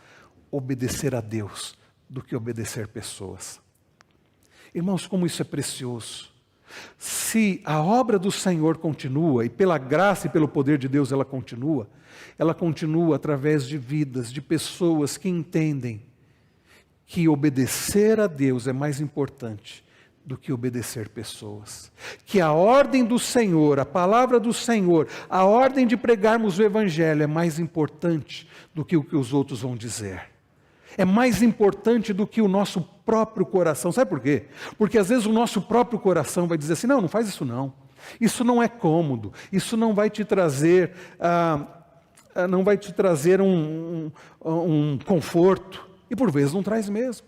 obedecer a Deus do que obedecer pessoas. Irmãos, como isso é precioso. Se a obra do Senhor continua, e pela graça e pelo poder de Deus ela continua através de vidas, de pessoas que entendem que obedecer a Deus é mais importante do que obedecer pessoas. Que a ordem do Senhor, a palavra do Senhor, a ordem de pregarmos o Evangelho é mais importante do que o que os outros vão dizer. É mais importante do que o nosso próprio coração. Sabe por quê? Porque às vezes o nosso próprio coração vai dizer assim: não faz isso não. Isso não é cômodo. Isso não vai te trazer, um conforto. E por vezes não traz mesmo.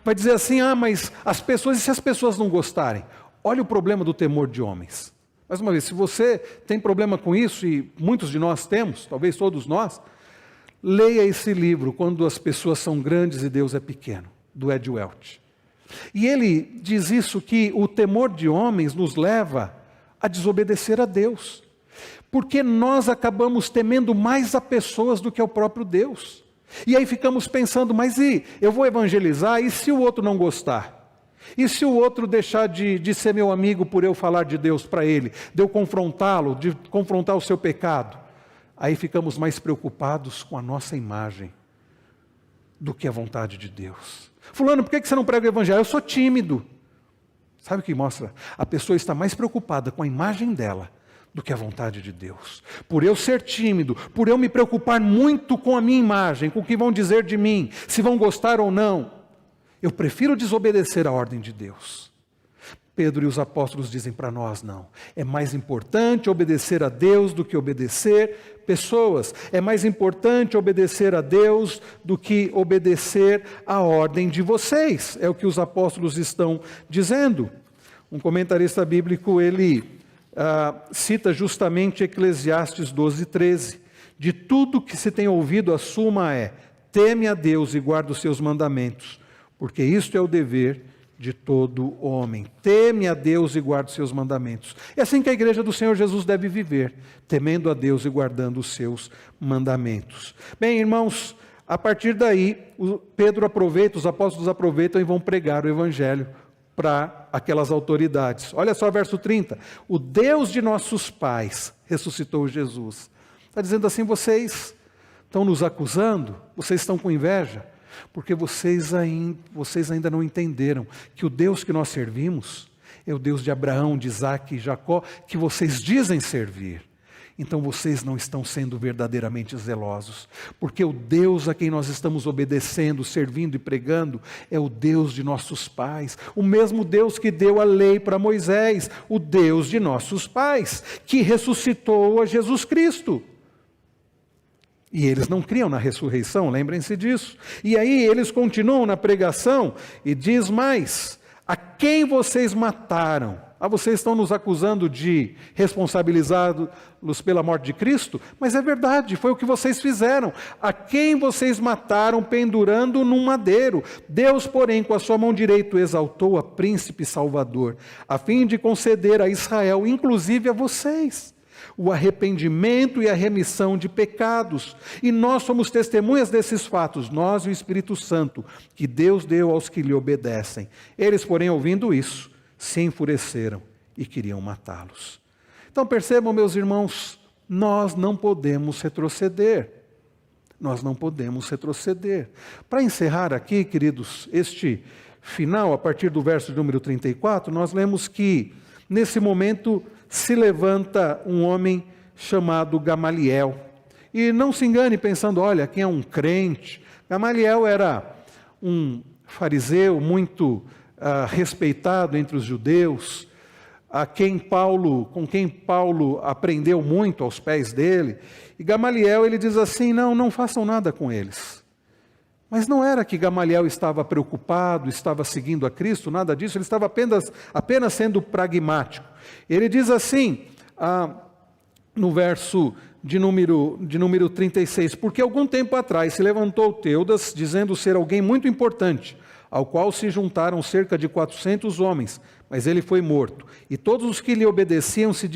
Vai dizer assim: mas as pessoas, e se as pessoas não gostarem? Olha o problema do temor de homens. Mais uma vez, se você tem problema com isso, e muitos de nós temos, talvez todos nós, leia esse livro, Quando as Pessoas São Grandes e Deus é Pequeno, do Ed Welch. E ele diz isso, que o temor de homens nos leva a desobedecer a Deus. Porque nós acabamos temendo mais a pessoas do que ao próprio Deus. E aí ficamos pensando: mas eu vou evangelizar, e se o outro não gostar? E se o outro deixar de ser meu amigo por eu falar de Deus para ele? De eu confrontá-lo, de confrontar o seu pecado? Aí ficamos mais preocupados com a nossa imagem do que a vontade de Deus. Fulano, por que você não prega o Evangelho? Eu sou tímido. Sabe o que mostra? A pessoa está mais preocupada com a imagem dela do que a vontade de Deus. Por eu ser tímido, por eu me preocupar muito com a minha imagem, com o que vão dizer de mim, se vão gostar ou não, eu prefiro desobedecer à ordem de Deus. Pedro e os apóstolos dizem para nós, não. É mais importante obedecer a Deus do que obedecer pessoas. É mais importante obedecer a Deus do que obedecer à ordem de vocês. É o que os apóstolos estão dizendo. Um comentarista bíblico, ele cita justamente Eclesiastes 12:13. De tudo que se tem ouvido, a suma é: teme a Deus e guarda os seus mandamentos, porque isto é o dever de todo homem. Teme a Deus e guarda os seus mandamentos. É assim que a igreja do Senhor Jesus deve viver, temendo a Deus e guardando os seus mandamentos. Bem, irmãos, a partir daí, Pedro aproveita, os apóstolos aproveitam e vão pregar o evangelho para aquelas autoridades. Olha só verso 30. O Deus de nossos pais ressuscitou Jesus. Está dizendo assim, vocês estão nos acusando? Vocês estão com inveja? Porque vocês ainda não entenderam que o Deus que nós servimos é o Deus de Abraão, de Isaac e Jacó, que vocês dizem servir. Então vocês não estão sendo verdadeiramente zelosos, porque o Deus a quem nós estamos obedecendo, servindo e pregando é o Deus de nossos pais, o mesmo Deus que deu a lei para Moisés, o Deus de nossos pais, que ressuscitou a Jesus Cristo. E eles não criam na ressurreição, lembrem-se disso. E aí eles continuam na pregação e diz mais: a quem vocês mataram? Vocês estão nos acusando de responsabilizá-los pela morte de Cristo? Mas é verdade, foi o que vocês fizeram. A quem vocês mataram pendurando num madeiro? Deus, porém, com a sua mão direita exaltou a príncipe salvador, a fim de conceder a Israel, inclusive a vocês, o arrependimento e a remissão de pecados. E nós somos testemunhas desses fatos, nós e o Espírito Santo, que Deus deu aos que lhe obedecem. Eles, porém, ouvindo isso, se enfureceram e queriam matá-los. Então percebam, meus irmãos, nós não podemos retroceder. Nós não podemos retroceder. Para encerrar aqui, queridos, este final, a partir do verso de número 34, nós lemos que, nesse momento, se levanta um homem chamado Gamaliel. E não se engane pensando, olha, quem é um crente? Gamaliel era um fariseu muito respeitado entre os judeus, com quem Paulo aprendeu muito aos pés dele. E Gamaliel, ele diz assim, não façam nada com eles. Mas não era que Gamaliel estava preocupado, estava seguindo a Cristo, nada disso, ele estava apenas sendo pragmático. Ele diz assim, no verso de número 36, porque algum tempo atrás se levantou Teudas, dizendo ser alguém muito importante, ao qual se juntaram cerca de 400 homens, mas ele foi morto. E todos os que lhe obedeciam se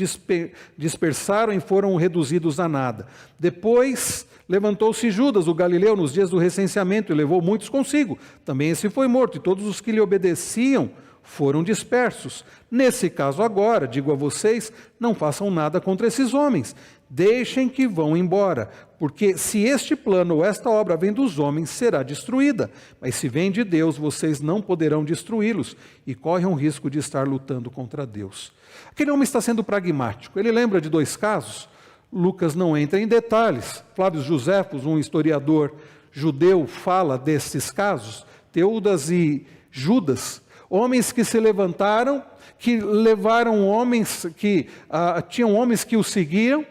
dispersaram e foram reduzidos a nada. Depois levantou-se Judas, o galileu, nos dias do recenseamento, e levou muitos consigo. Também esse foi morto, e todos os que lhe obedeciam foram dispersos. Nesse caso agora, digo a vocês, não façam nada contra esses homens. Deixem que vão embora, porque se este plano ou esta obra vem dos homens, será destruída. Mas se vem de Deus, vocês não poderão destruí-los e correm o risco de estar lutando contra Deus. Aquele homem está sendo pragmático. Ele lembra de 2 casos. Lucas não entra em detalhes. Flávio Joséfos, um historiador judeu, fala desses casos. Teudas e Judas, homens que se levantaram, que levaram homens, tinham homens que os seguiam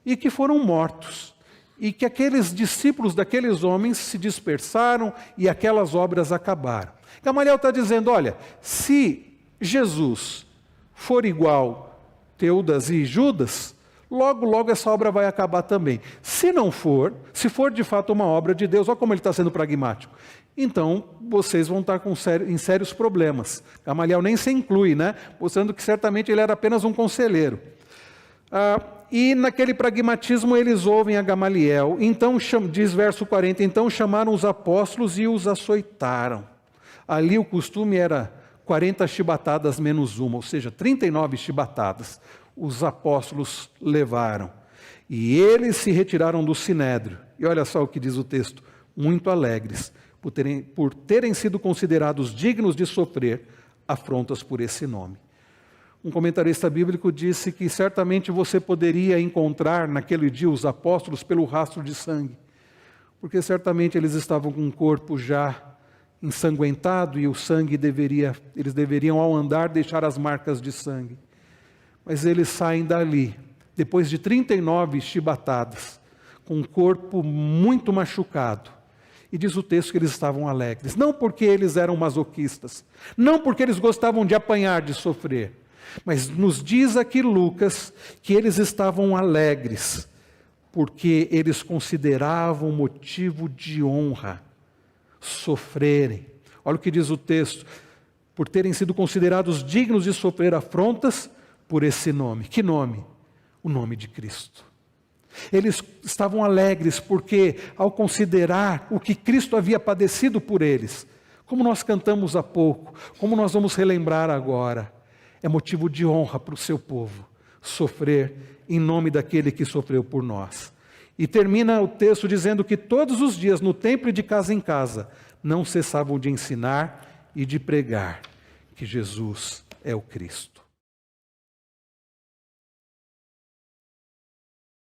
e que foram mortos. E que aqueles discípulos daqueles homens se dispersaram e aquelas obras acabaram. Gamaliel está dizendo, olha, se Jesus for igual Teudas e Judas, logo essa obra vai acabar também. Se não for, se for de fato uma obra de Deus, olha como ele está sendo pragmático, então vocês vão estar em sérios problemas. Gamaliel nem se inclui, né? Mostrando que certamente ele era apenas um conselheiro. E naquele pragmatismo eles ouvem a Gamaliel. Então, diz verso 40, então chamaram os apóstolos e os açoitaram. Ali o costume era 40 chibatadas menos uma, ou seja, 39 chibatadas. Os apóstolos levaram. E eles se retiraram do sinédrio. E olha só o que diz o texto, muito alegres, por terem sido considerados dignos de sofrer afrontas por esse nome. Um comentarista bíblico disse que certamente você poderia encontrar naquele dia os apóstolos pelo rastro de sangue, porque certamente eles estavam com o corpo já ensanguentado e o sangue eles deveriam ao andar deixar as marcas de sangue. Mas eles saem dali, depois de 39 chibatadas, com o corpo muito machucado. E diz o texto que eles estavam alegres, não porque eles eram masoquistas, não porque eles gostavam de apanhar, de sofrer, mas nos diz aqui Lucas que eles estavam alegres, porque eles consideravam motivo de honra sofrerem. Olha o que diz o texto: por terem sido considerados dignos de sofrer afrontas por esse nome. Que nome? O nome de Cristo. Eles estavam alegres porque, ao considerar o que Cristo havia padecido por eles, como nós cantamos há pouco, como nós vamos relembrar agora, é motivo de honra para o seu povo sofrer em nome daquele que sofreu por nós. E termina o texto dizendo que todos os dias, no templo e de casa em casa, não cessavam de ensinar e de pregar que Jesus é o Cristo.